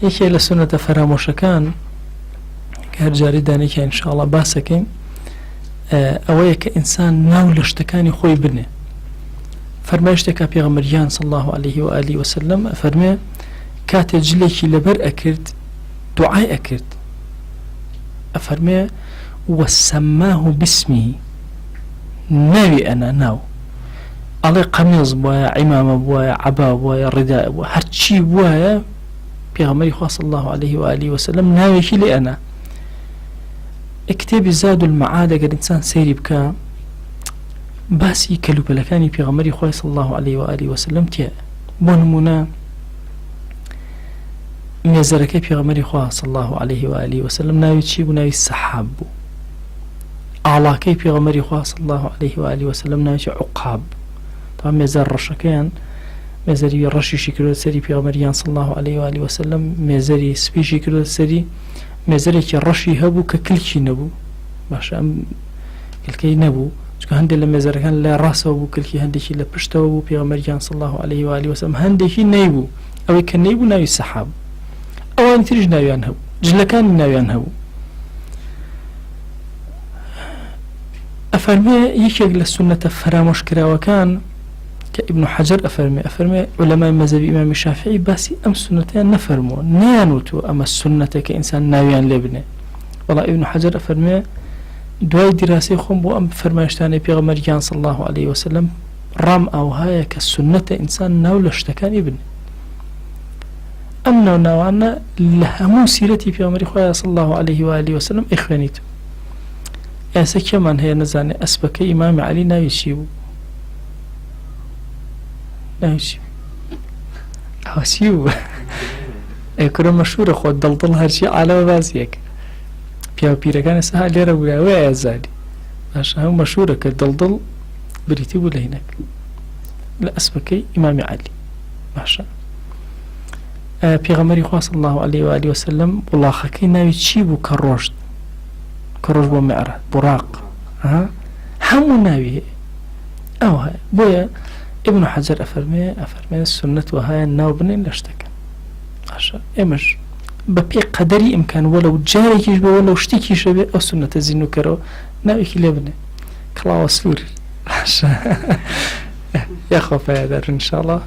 یەکێ لە سونەتە فەرامۆشەکان کە هەر جارێ دانێکی ئینشاءڵڵا باسەکەین ئەوەیە کە ئینسان ناو لە شتەکانی خۆی بنێ. فەرمای شتێکە پێغەمبەریان صلی الله عليه و آله وسلم فەرمێ کاتێ جلێکی لەبەر ئەکرد دوعای ئەکرد ئەفەرمێ وەسەماه بسمی ناوی ئەنا ناو ئەڵێ قەمیز بووایە عیمامە بووایە عەبا بووایە ڕیداء بووە هەرچی بووایە پێغەمبەری خوا صلی الله عليه و آله وسلم ناوێکی لێ ئەنا. کتێبی زاد المعاد ئەگەر ئینسان سەیری بکە باسی کەلوپەلەکانی پێغەمبەری خوا صلی الله عليه و آله وسلم تێ. بۆ نمونە مێزەرەکەی پێغەمبەری خوا صلی الله عليه و آله وسلم ناوی چی بوو؟ ناوی سەحاب بوو. ئاڵاکەی پێغەمبەری خوا صلی الله عليه و آله وسلم ناوی عوقاب. تا مێزەر ڕەشەکەیان مێزەری ڕەشیشی کردو سەری پێغەمبەریان صلی الله عليه و آله وسلم مێزەری سپیشی کردو سەری مێزەرێکی ڕەشی هەبوو کە کلکی نەبوو باشە ئەم کلکەی نەبوو چونکە هەندێک لە مێزەرەکان لە ڕاستەوە بوو کلکی هەندێکی لە پشتەوە بوو پێغەمبەریان صلی الله عليه و آله وسلم هەندێکی نەیبوو ئەوەی کە نەیبوو ناوی سەحاب ئەوانی تریش ناویان هەبوو جلەکانی ناویان هەبوو. ئەفەرمێ یەکێک لە سونەتە فەرامۆشکراوەکان کە ئیبن حەجەر ئەفەرمێ عولەمای مەذهبی ئیمامی شافعی باسی ئەم سونەتەیان نەفەرمووە نەیانوتووە ئەمە سونەتە کە ئینسان ناویان لێ بنێ. وەڵا ئیبن حەجەر ئەفەرمێ دوای دیراسی خۆم بۆ ئەم فەرمایشتانەی پێغەمبەریان صلی الله عليه وسلم ڕام ئەوهایە کە سونەتە ئینسان ناو لە شتەکانی بنێ. ئەم ناوانە لە هەموو سیرەتی پێغەمبەری خوا صلی الله عليه و آله وسلم ئەخوێنیت. ئێستا کێمان هەیە نەزانێ ئەسپەکەی ئیمامی عەلی ناوی چی بوو؟ ناوی چی ئەوە چی بوو؟ ئەیکورە مەشهورە خۆ دڵدڵ هەرچی عالەمە باسیەکە پیاو پیرەکان ئێستا ها لێرە بووە ئەوەی ئازادی باشە هەموو مەشهورە کە دڵدڵ بریتی بوو لە هینەک لە ئەسپەکەی ئیمامی عەلی. باشە پێغەمبەری خوا صلی الله عليه و آله وسلم وڵاخەکەی ناوی چی بوو کە ڕۆشت بۆ میعراج بوراق هەموو ناوی هەیە ئەو هەیە. بۆیە ئیبن حەجەر ئەفەرمێ سونەت وهایە ناو بنێن لە شتەکە. باشە ئێمەش بە پێی قەدەری ئیمکان وەلەو جارێکیش بێ وەلەو شتێکیشە بێ ئەو سونەتە زینوکەرەوە ناوێکی لێ بنێ کڵاوە سوور. باشە یاخۆ پایدار ئینشاءڵڵا.